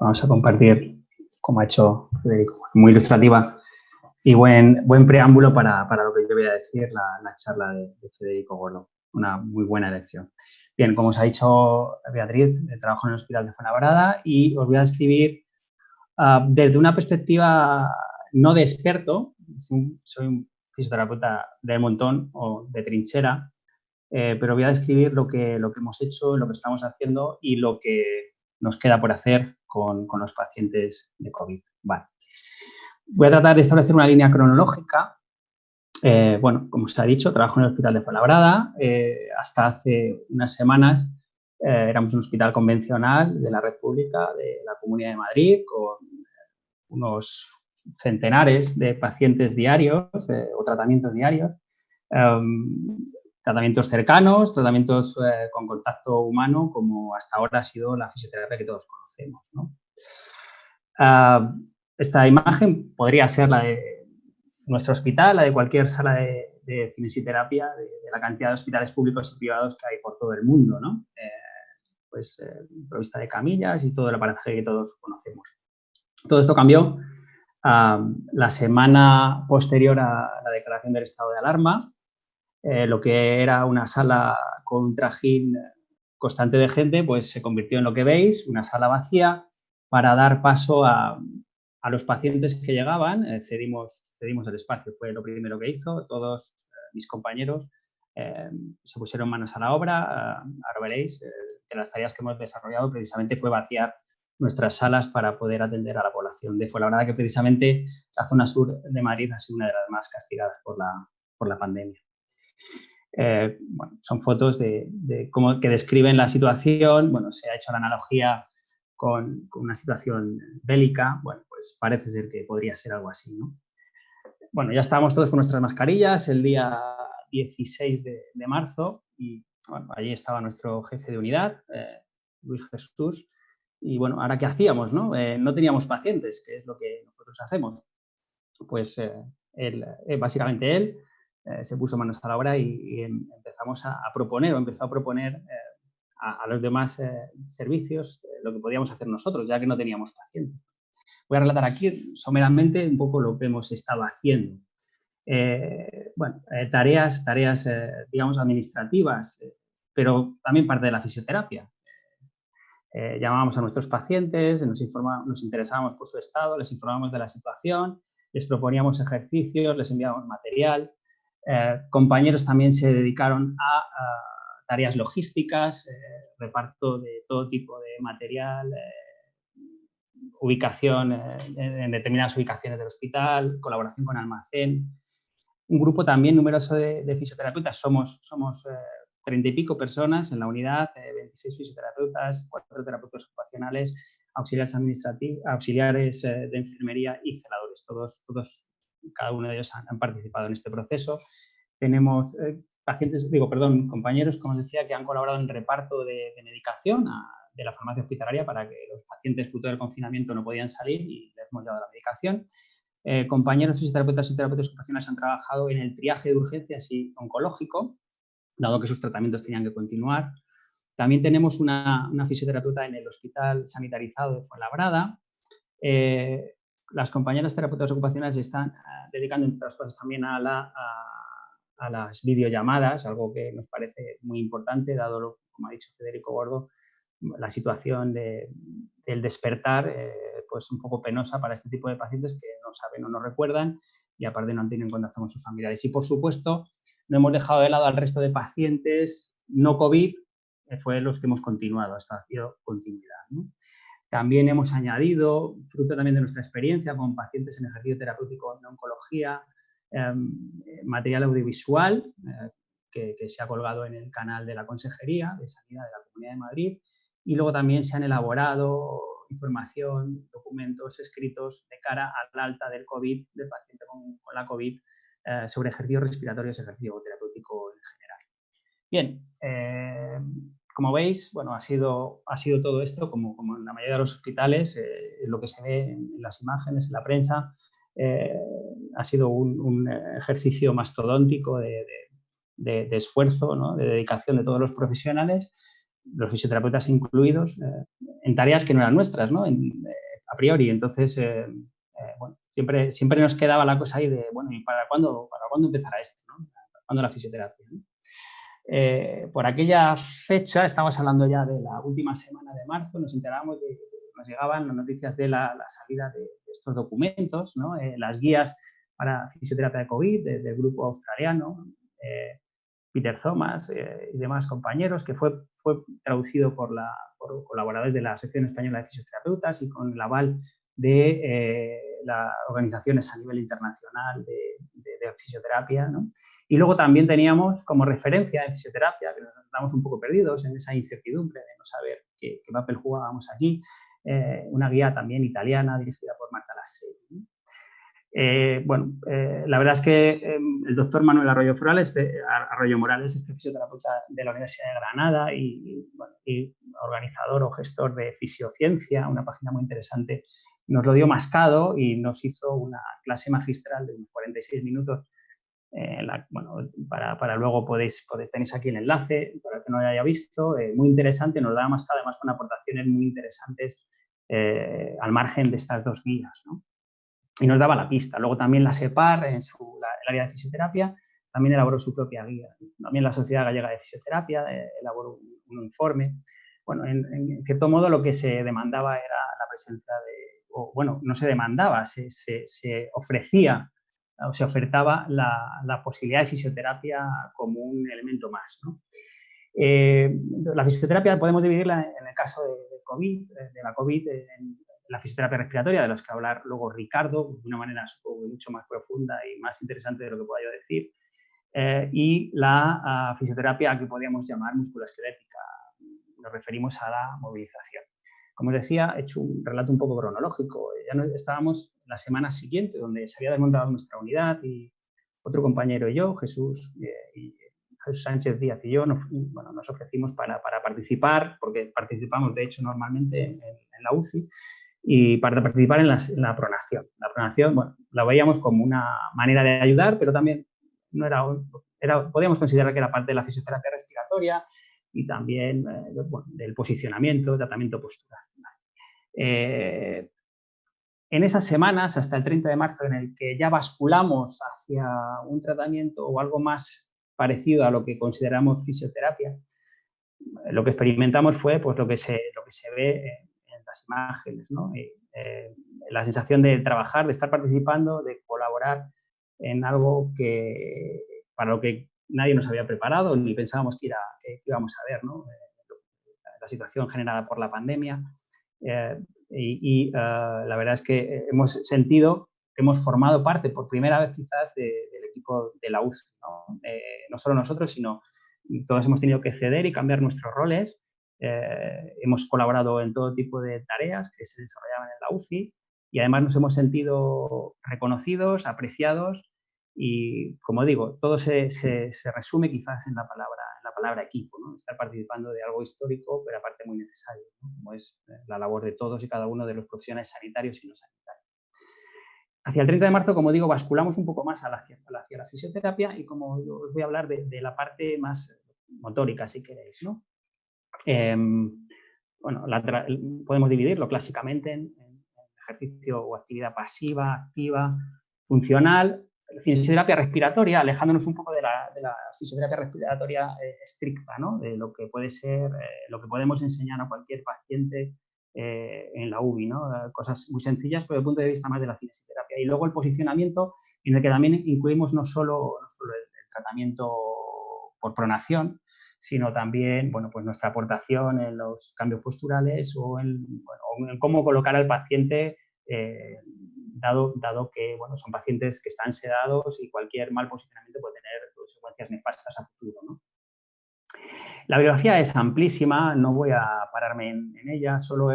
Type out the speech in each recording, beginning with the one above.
Vamos a compartir, como ha hecho Federico, muy ilustrativa y buen preámbulo para lo que yo voy a decir, la charla de Federico Gordo. Una muy buena elección. Bien, como os ha dicho Beatriz, trabajo en el Hospital de Fuenlabrada y os voy a describir desde una perspectiva no de experto, soy un fisioterapeuta del montón o de trinchera, pero voy a describir lo que hemos hecho, lo que estamos haciendo y lo que nos queda por hacer con los pacientes de COVID. Vale. Voy a tratar de establecer una línea cronológica. Bueno, como se ha dicho, trabajo en el Hospital de Fuenlabrada. Hasta hace unas semanas éramos un hospital convencional de la red pública de la Comunidad de Madrid con unos centenares de pacientes diarios o tratamientos diarios. Tratamientos cercanos, tratamientos con contacto humano, como hasta ahora ha sido la fisioterapia que todos conocemos, ¿no? Esta imagen podría ser la de nuestro hospital, la de cualquier sala de cinesiterapia, de la cantidad de hospitales públicos y privados que hay por todo el mundo, ¿no? Provista de camillas y todo el aparataje que todos conocemos. Todo esto cambió la semana posterior a la declaración del estado de alarma. Lo que era una sala con un trajín constante de gente, pues se convirtió en lo que veis, una sala vacía, para dar paso a los pacientes que llegaban. Cedimos el espacio, fue lo primero que hizo. Todos mis compañeros se pusieron manos a la obra. Ahora veréis, de las tareas que hemos desarrollado precisamente fue vaciar nuestras salas para poder atender a la población de Fuenlabrada, que precisamente la zona sur de Madrid ha sido una de las más castigadas por la pandemia. Bueno, son fotos que describen la situación. Bueno, se ha hecho la analogía con una situación bélica. Bueno, pues parece ser que podría ser algo así, ¿no? Bueno, ya estábamos todos con nuestras mascarillas el día 16 de marzo y bueno, allí estaba nuestro jefe de unidad, Luis Jesús, y bueno, ¿ahora qué hacíamos, no? No teníamos pacientes, que es lo que nosotros hacemos. Pues básicamente él se puso manos a la obra y empezó a proponer a los demás servicios lo que podíamos hacer nosotros, ya que no teníamos pacientes. Voy a relatar aquí someramente un poco lo que hemos estado haciendo. Tareas digamos, administrativas, pero también parte de la fisioterapia. Llamábamos a nuestros pacientes, nos interesábamos por su estado, les informábamos de la situación, les proponíamos ejercicios, les enviábamos material. Compañeros también se dedicaron a tareas logísticas, reparto de todo tipo de material, ubicación en determinadas ubicaciones del hospital, colaboración con almacén. Un grupo también numeroso de fisioterapeutas, somos 30 y pico personas en la unidad, 26 fisioterapeutas, 4 terapeutas ocupacionales, auxiliares administrativos, auxiliares de enfermería y celadores. Todos, cada uno de ellos han participado en este proceso. Tenemos compañeros, como os decía, que han colaborado en el reparto de medicación de la farmacia hospitalaria para que los pacientes fruto del confinamiento no podían salir y les hemos llevado la medicación. Compañeros fisioterapeutas y terapeutas ocupacionales han trabajado en el triaje de urgencias y oncológico, dado que sus tratamientos tenían que continuar. También tenemos una fisioterapeuta en el Hospital Sanitarizado de Fuenlabrada. Las compañeras terapeutas ocupacionales se están dedicando, entre otras cosas, también a las videollamadas, algo que nos parece muy importante, dado, como ha dicho Federico Gordo, la situación del despertar, pues un poco penosa para este tipo de pacientes que no saben o no recuerdan y aparte no han tenido en contacto con sus familiares. Y por supuesto, no hemos dejado de lado al resto de pacientes no COVID, fue los que hemos continuado, hasta ha sido continuidad, ¿no? También hemos añadido, fruto también de nuestra experiencia con pacientes en ejercicio terapéutico en oncología, material audiovisual que se ha colgado en el canal de la Consejería de Sanidad de la Comunidad de Madrid. Y luego también se han elaborado información, documentos escritos de cara al alta del COVID, del paciente con la COVID, sobre ejercicios respiratorios y ejercicio terapéutico en general. Bien, como veis, bueno, ha sido todo esto, como en la mayoría de los hospitales, lo que se ve en las imágenes, en la prensa, ha sido un ejercicio mastodóntico de esfuerzo, ¿no? De dedicación de todos los profesionales, los fisioterapeutas incluidos, en tareas que no eran nuestras, ¿no? A priori. Entonces, bueno, siempre nos quedaba la cosa ahí de, bueno, ¿y para cuándo empezará esto, ¿no? ¿Para cuándo la fisioterapia, ¿no? Por aquella fecha, estamos hablando ya de la última semana de marzo, nos enteramos nos llegaban las noticias de la salida de estos documentos, ¿no? Las guías para fisioterapia de COVID del grupo australiano, Peter Thomas y demás compañeros, que fue traducido por colaboradores de la Asociación Española de Fisioterapeutas y con el aval de las organizaciones a nivel internacional de fisioterapia, ¿no? Y luego también teníamos como referencia en fisioterapia, que nos estábamos un poco perdidos en esa incertidumbre de no saber qué papel jugábamos aquí, una guía también italiana dirigida por Marta Lasseri, ¿no? La verdad es que el doctor Manuel Arroyo Morales, este fisioterapeuta de la Universidad de Granada y organizador o gestor de Fisiociencia, una página muy interesante, nos lo dio mascado y nos hizo una clase magistral de unos 46 minutos. Para luego tenéis aquí el enlace para el que no lo haya visto, muy interesante, nos daba mascado además con aportaciones muy interesantes al margen de estas dos guías, ¿no? Y nos daba la pista. Luego también la SEPAR, el área de fisioterapia, también elaboró su propia guía. También la Sociedad Gallega de Fisioterapia elaboró un informe. Bueno, en cierto modo lo que se demandaba era la presencia no se demandaba, se ofrecía o se ofertaba la posibilidad de fisioterapia como un elemento más, ¿no? La fisioterapia podemos dividirla en el caso de COVID, de la COVID, en la fisioterapia respiratoria, de los que va a hablar luego Ricardo, de una manera supongo mucho más profunda y más interesante de lo que pueda yo decir, y la fisioterapia que podríamos llamar musculoesquelética. Nos referimos a la movilización. Como os decía, he hecho un relato un poco cronológico. Ya estábamos la semana siguiente, donde se había desmontado nuestra unidad y otro compañero y yo, Jesús Sánchez Díaz y yo, nos ofrecimos para participar, porque participamos de hecho normalmente en la UCI, y para participar en la pronación. La pronación, bueno, la veíamos como una manera de ayudar, pero también podíamos considerar que era parte de la fisioterapia respiratoria y también del posicionamiento, tratamiento postural. En esas semanas, hasta el 30 de marzo, en el que ya basculamos hacia un tratamiento o algo más parecido a lo que consideramos fisioterapia, lo que experimentamos fue pues, lo que se ve en las imágenes, ¿no? La sensación de trabajar, de estar participando, de colaborar en algo para lo que nadie nos había preparado ni pensábamos que íbamos a ver, ¿no? La situación generada por la pandemia. La verdad es que hemos sentido que hemos formado parte por primera vez quizás del equipo de la UCI, ¿no? No solo nosotros, sino todos hemos tenido que ceder y cambiar nuestros roles. Hemos colaborado en todo tipo de tareas que se desarrollaban en la UCI y además nos hemos sentido reconocidos, apreciados y, como digo, todo se resume quizás en la palabra equipo, ¿no? Estar participando de algo histórico, pero aparte muy necesario, ¿no? Como es la labor de todos y cada uno de los profesionales sanitarios y no sanitarios. Hacia el 30 de marzo, como digo, basculamos un poco más hacia la fisioterapia y como os voy a hablar de la parte más motórica, si queréis, ¿no? Podemos dividirlo clásicamente en ejercicio o actividad pasiva, activa, funcional, fisioterapia respiratoria, alejándonos un poco de la fisioterapia respiratoria estricta, ¿no? De lo que puede ser, lo que podemos enseñar a cualquier paciente en la UBI, ¿no? Cosas muy sencillas, pero desde el punto de vista más de la fisioterapia. Y luego el posicionamiento, en el que también incluimos no solo el tratamiento por pronación, sino también, bueno, pues nuestra aportación en los cambios posturales o en cómo colocar al paciente, dado que, bueno, son pacientes que están sedados y cualquier mal posicionamiento puede tener consecuencias nefastas a futuro, ¿no? La bibliografía es amplísima, no voy a pararme en ella, solo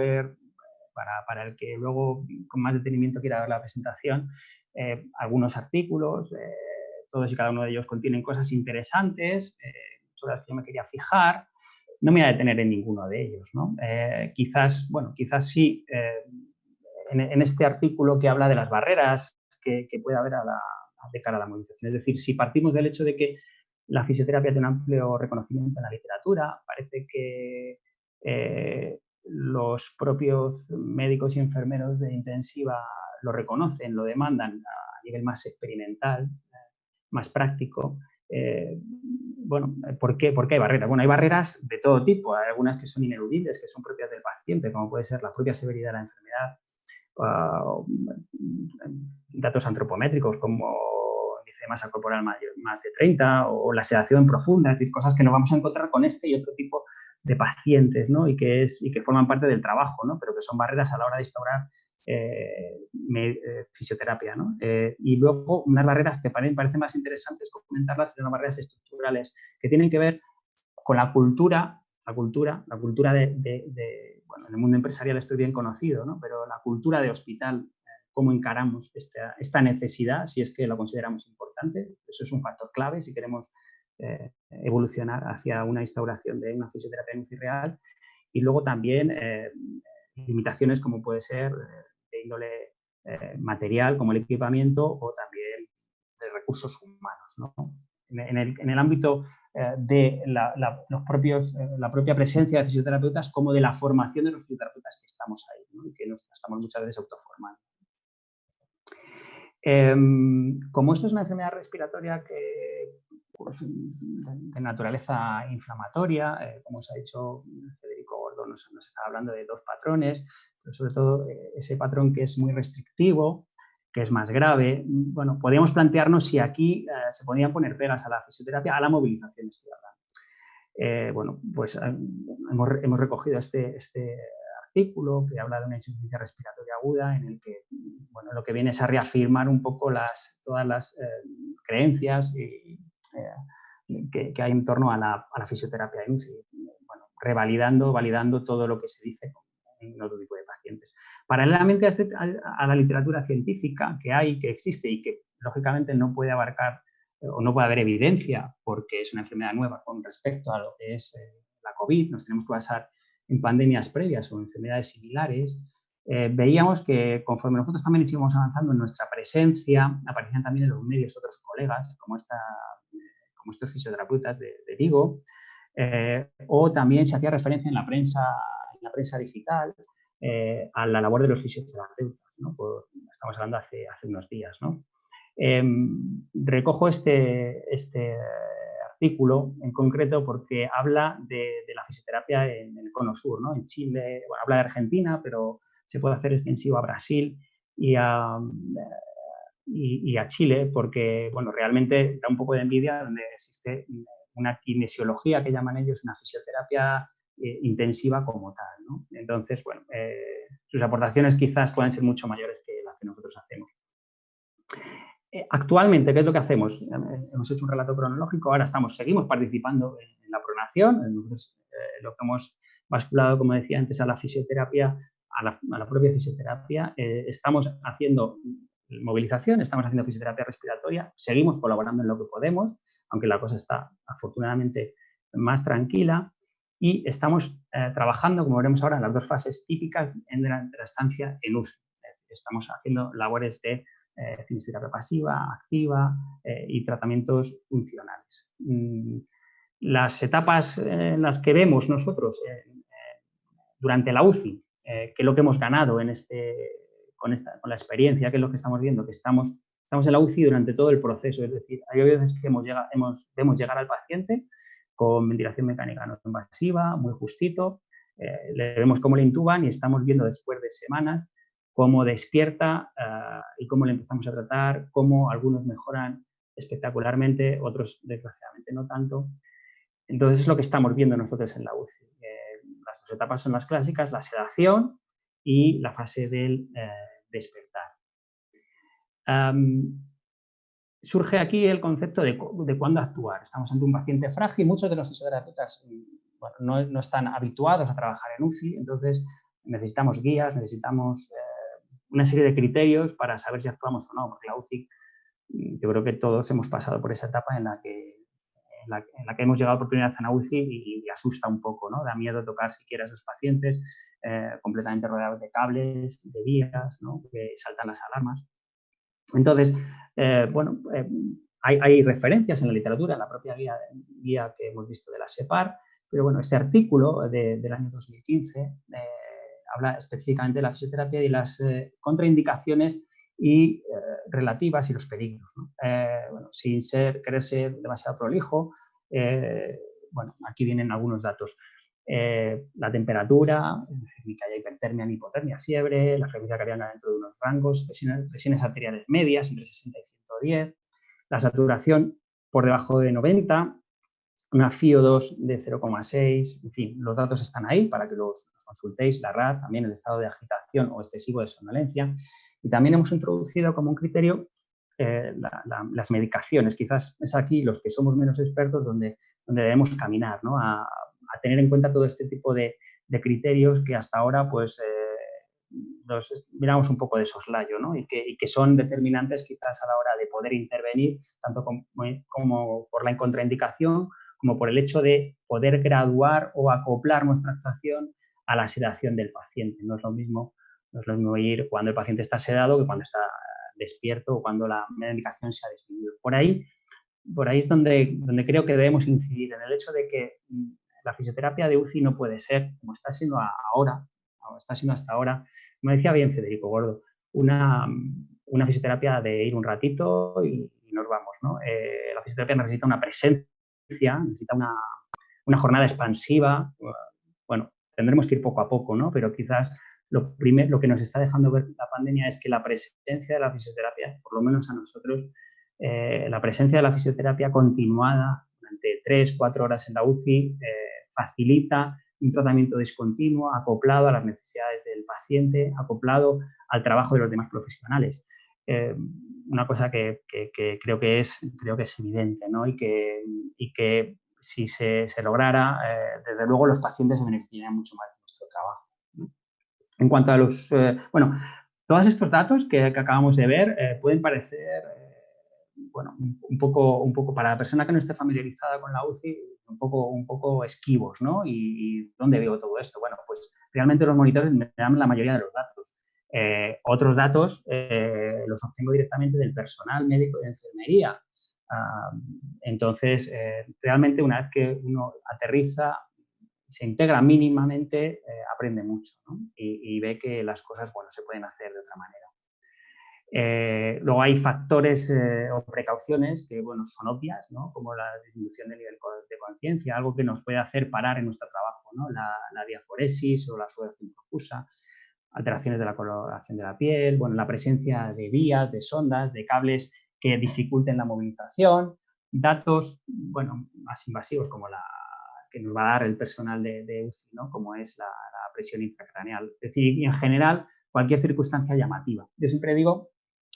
para el que luego con más detenimiento quiera ver la presentación, algunos artículos, todos y cada uno de ellos contienen cosas interesantes, sobre las que yo me quería fijar. No me voy a detener en ninguno de ellos, ¿no? Quizás sí, en este artículo que habla de las barreras que puede haber de cara a la movilización. Es decir, si partimos del hecho de que la fisioterapia tiene un amplio reconocimiento en la literatura, parece que los propios médicos y enfermeros de intensiva lo reconocen, lo demandan a nivel más experimental, más práctico. Bueno, ¿por qué hay barreras? Bueno, hay barreras de todo tipo. Hay algunas que son ineludibles, que son propias del paciente, como puede ser la propia severidad de la enfermedad, datos antropométricos como índice de masa corporal más de 30 o la sedación profunda, es decir, cosas que nos vamos a encontrar con este y otro tipo de pacientes, ¿no? y que forman parte del trabajo, ¿no? Pero que son barreras a la hora de instaurar fisioterapia, ¿no? Y luego unas barreras que parecen más interesantes comentarlas, son las barreras estructurales que tienen que ver con la cultura bueno, en el mundo empresarial esto es bien conocido, ¿no? Pero la cultura de hospital, cómo encaramos esta necesidad, si es que lo consideramos importante, eso es un factor clave si queremos evolucionar hacia una instauración de una fisioterapia en UCI real. Y luego también limitaciones como puede ser de índole material, como el equipamiento, o también de recursos humanos, ¿no? En el ámbito de la propia presencia de fisioterapeutas, como de la formación de los fisioterapeutas que estamos ahí, ¿no? Y que nos estamos muchas veces autoformando. Como esto es una enfermedad respiratoria pues, de naturaleza inflamatoria, como os ha dicho Federico Gordo, nos está hablando de dos patrones, pero sobre todo ese patrón que es muy restrictivo, que es más grave. Bueno, podríamos plantearnos si aquí se podían poner pegas a la fisioterapia, a la movilización estoy hablando. Bueno, pues hemos recogido este artículo que habla de una insuficiencia respiratoria aguda, en el que, bueno, lo que viene es a reafirmar un poco todas las creencias que hay en torno a la fisioterapia en UCI, bueno, validando todo lo que se dice en otro tipo de pacientes. Paralelamente a la literatura científica que hay, que existe y que lógicamente no puede abarcar o no puede haber evidencia porque es una enfermedad nueva con respecto a lo que es la COVID, nos tenemos que basar en pandemias previas o enfermedades similares, veíamos que conforme nosotros también íbamos avanzando en nuestra presencia, aparecían también en los medios otros colegas, como estos fisioterapeutas de Vigo, o también se hacía referencia en la prensa digital a la labor de los fisioterapeutas, ¿no? Estamos hablando hace unos días, ¿no? Recojo este artículo en concreto porque habla de la fisioterapia en el cono sur, ¿no? En Chile, bueno, habla de Argentina, pero se puede hacer extensivo a Brasil y a Chile, porque, bueno, realmente da un poco de envidia donde existe una kinesiología que llaman ellos, una fisioterapia intensiva como tal, ¿no? Entonces, bueno, sus aportaciones quizás puedan ser mucho mayores que las que nosotros hacemos. Actualmente, ¿qué es lo que hacemos? Hemos hecho un relato cronológico, ahora seguimos participando en la pronación, nosotros lo que hemos basculado, como decía antes, a la fisioterapia, a la propia fisioterapia, estamos haciendo movilización, estamos haciendo fisioterapia respiratoria, seguimos colaborando en lo que podemos, aunque la cosa está afortunadamente más tranquila, y estamos trabajando, como veremos ahora, en las dos fases típicas durante la estancia en UCI. Estamos haciendo labores de fisioterapia pasiva, activa y tratamientos funcionales. Las etapas en las que vemos nosotros durante la UCI, que es lo que hemos ganado con la experiencia, que es lo que estamos viendo, que estamos en la UCI durante todo el proceso, es decir, hay veces que vemos llegar al paciente con ventilación mecánica no invasiva, muy justito, le vemos cómo le intuban y estamos viendo después de semanas cómo despierta y cómo le empezamos a tratar, cómo algunos mejoran espectacularmente, otros desgraciadamente no tanto. Entonces es lo que estamos viendo nosotros en la UCI. Las dos etapas son las clásicas, la sedación y la fase del despertar. Surge aquí el concepto de cuándo actuar. Estamos ante un paciente frágil, muchos de los fisioterapeutas bueno, no están habituados a trabajar en UCI, entonces necesitamos guías, necesitamos una serie de criterios para saber si actuamos o no, porque la UCI, yo creo que todos hemos pasado por esa etapa en la que hemos llegado por primera vez a la UCI y asusta un poco, ¿no? Da miedo tocar siquiera a esos pacientes completamente rodeados de cables, de vías, ¿no? Que saltan las alarmas. Entonces, bueno, hay referencias en la literatura, en la propia guía que hemos visto de la SEPAR, pero bueno, este artículo del año 2015 habla específicamente de la fisioterapia y las contraindicaciones y relativas y los peligros, ¿no? Bueno, sin querer ser demasiado prolijo, bueno, aquí vienen algunos datos. La temperatura, ni que haya hipertermia ni hipotermia, fiebre, la frecuencia cardíaca dentro de unos rangos, presiones arteriales medias entre 60 y 110, la saturación por debajo de 90, una FiO2 de 0,6, en fin, los datos están ahí para que los consultéis, la RAD, también el estado de agitación o excesivo de somnolencia. Y también hemos introducido como un criterio las medicaciones. Quizás es aquí los que somos menos expertos donde debemos caminar, ¿no? A tener en cuenta todo este tipo de criterios que hasta ahora pues los miramos un poco de soslayo, ¿no? Y que son determinantes quizás a la hora de poder intervenir, tanto como por la contraindicación, como por el hecho de poder graduar o acoplar nuestra actuación a la sedación del paciente. No es lo mismo ir cuando el paciente está sedado que cuando está despierto o cuando la medicación se ha disminuido. Por ahí es donde creo que debemos incidir, en el hecho de que la fisioterapia de UCI no puede ser, como está siendo ahora, o está siendo hasta ahora, como decía bien Federico Gordo, una fisioterapia de ir un ratito y nos vamos, ¿no? La fisioterapia necesita una presencia, necesita una jornada expansiva. Bueno, tendremos que ir poco a poco, ¿no? Pero quizás lo que nos está dejando ver la pandemia es que la presencia de la fisioterapia, por lo menos a nosotros, la presencia de la fisioterapia continuada durante 3-4 horas en la UCI facilita un tratamiento discontinuo, acoplado a las necesidades del paciente, acoplado al trabajo de los demás profesionales. Una cosa que creo que es evidente, ¿no? Y que si se lograra, desde luego los pacientes se beneficiarían mucho más de nuestro trabajo, ¿no? En cuanto a los, bueno, todos estos datos que acabamos de ver pueden parecer, bueno, un poco para la persona que no esté familiarizada con la UCI, un poco esquivos, ¿no? ¿Y dónde veo todo esto? Bueno, pues realmente los monitores me dan la mayoría de los datos. Otros datos los obtengo directamente del personal médico de enfermería. Entonces, realmente una vez que uno aterriza, se integra mínimamente, aprende mucho, ¿no? Y ve que las cosas, bueno, se pueden hacer de otra manera. Luego hay factores o precauciones que, bueno, son obvias, ¿no? Como la disminución del nivel de conciencia, algo que nos puede hacer parar en nuestro trabajo, ¿no? La diaforesis o la sudoración profusa, alteraciones de la coloración de la piel, bueno, la presencia de vías, de sondas, de cables que dificulten la movilización, datos, bueno, más invasivos como la que nos va a dar el personal de UCI, ¿no? Como es la presión intracraneal. Es decir, en general, cualquier circunstancia llamativa. Yo siempre digo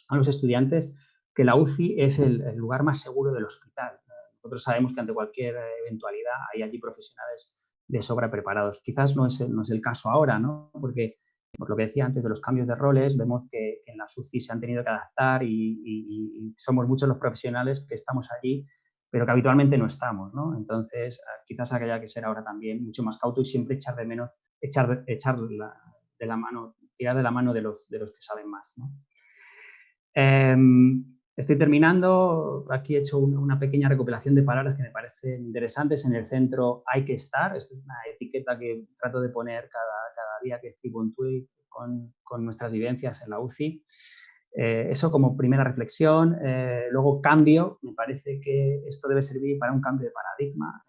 a los estudiantes que la UCI es el lugar más seguro del hospital. Nosotros sabemos que ante cualquier eventualidad hay allí profesionales de sobra preparados. Quizás no es el caso ahora, ¿no? Porque, por lo que decía antes de los cambios de roles, vemos que en las UCI se han tenido que adaptar y somos muchos los profesionales que estamos allí, pero que habitualmente no estamos, ¿no? Entonces, quizás haya que ser ahora también mucho más cauto y siempre echar de menos, de la mano, tirar de la mano de los que saben más, ¿no? Estoy terminando. Aquí he hecho una pequeña recopilación de palabras que me parecen interesantes. En el centro hay que estar. Esta es una etiqueta que trato de poner cada día que escribo un tweet con nuestras vivencias en la UCI. Eso como primera reflexión. Luego cambio. Me parece que esto debe servir para un cambio de paradigma.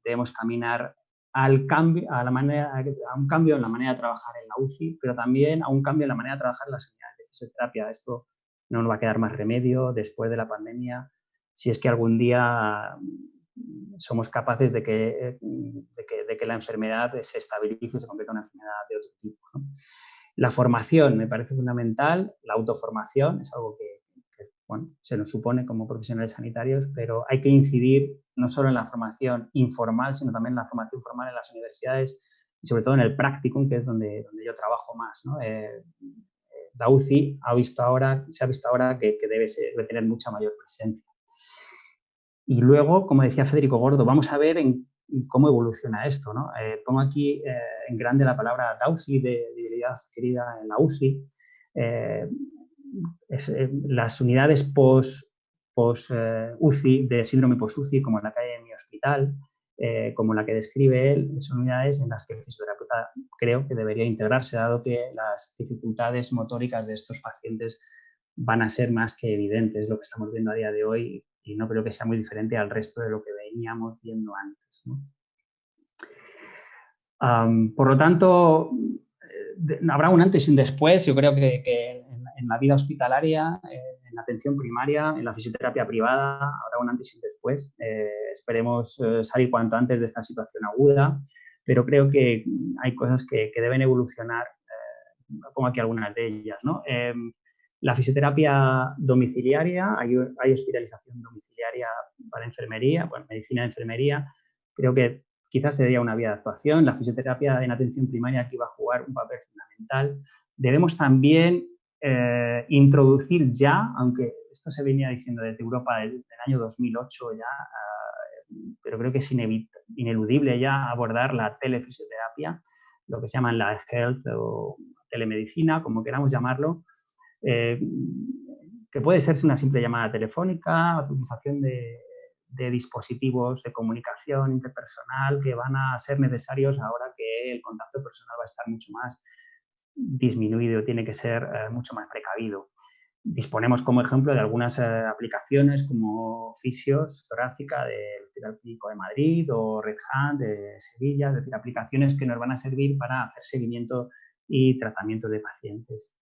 Debemos caminar al cambio, a un cambio en la manera de trabajar en la UCI, pero también a un cambio en la manera de trabajar en las unidades de fisioterapia. Esto no nos va a quedar más remedio después de la pandemia, si es que algún día somos capaces de que la enfermedad se estabilice y se convierta en una enfermedad de otro tipo, ¿no? La formación me parece fundamental, la autoformación es algo que bueno, se nos supone como profesionales sanitarios, pero hay que incidir no solo en la formación informal, sino también en la formación formal en las universidades y sobre todo en el practicum, que es donde yo trabajo más, ¿no? La UCI se ha visto ahora que debe tener mucha mayor presencia. Y luego, como decía Federico Gordo, vamos a ver cómo evoluciona esto, ¿no? Pongo aquí en grande la palabra DAUCI, de debilidad adquirida en la UCI. Las unidades post-UCI, de síndrome post-UCI, como la que hay en mi hospital, como la que describe él, son unidades en las que el fisioterapeuta creo que debería integrarse, dado que las dificultades motóricas de estos pacientes van a ser más que evidentes, lo que estamos viendo a día de hoy, y no creo que sea muy diferente al resto de lo que veníamos viendo antes, ¿no? Por lo tanto, habrá un antes y un después. Yo creo que en la vida hospitalaria, en la atención primaria, en la fisioterapia privada, habrá un antes y un después. Esperemos salir cuanto antes de esta situación aguda, pero creo que hay cosas que deben evolucionar. Pongo aquí algunas de ellas, ¿no? La fisioterapia domiciliaria, hay hospitalización domiciliaria para enfermería, bueno, medicina de enfermería. Creo que quizás sería una vía de actuación. La fisioterapia en atención primaria aquí va a jugar un papel fundamental. Debemos también introducir ya, aunque esto se venía diciendo desde Europa del año 2008 ya, pero creo que es ineludible ya abordar la telefisioterapia, lo que se llama la health o telemedicina, como queramos llamarlo, que puede ser una simple llamada telefónica, utilización de dispositivos de comunicación interpersonal que van a ser necesarios ahora que el contacto personal va a estar mucho más disminuido, tiene que ser mucho más precavido. Disponemos como ejemplo de algunas aplicaciones como Fisios Torácica del Hospital Clínico de Madrid o Red Hand de Sevilla, es decir, aplicaciones que nos van a servir para hacer seguimiento y tratamiento de pacientes.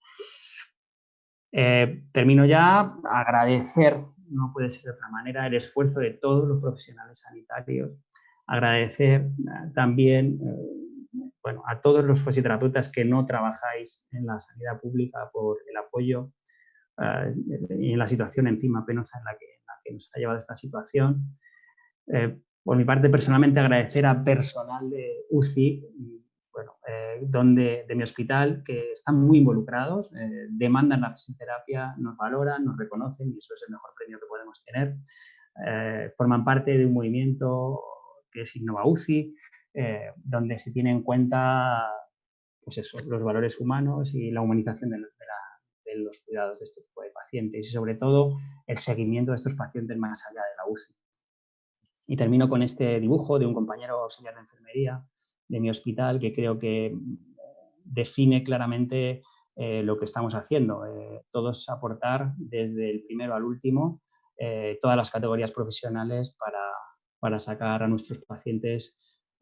Termino ya. Agradecer, no puede ser de otra manera, el esfuerzo de todos los profesionales sanitarios. Agradecer también bueno, a todos los fisioterapeutas que no trabajáis en la sanidad pública por el apoyo y en la situación encima penosa en la que nos ha llevado esta situación. Por mi parte, personalmente, agradecer a personal de UCI, bueno, de mi hospital, que están muy involucrados, demandan la fisioterapia, nos valoran, nos reconocen y eso es el mejor premio que podemos tener. Forman parte de un movimiento que es Innova UCI, donde se tiene en cuenta pues eso, los valores humanos y la humanización de los cuidados de este tipo de pacientes y sobre todo el seguimiento de estos pacientes más allá de la UCI. Y termino con este dibujo de un compañero auxiliar de enfermería de mi hospital que creo que define claramente lo que estamos haciendo. Todos aportar desde el primero al último todas las categorías profesionales para sacar a nuestros pacientes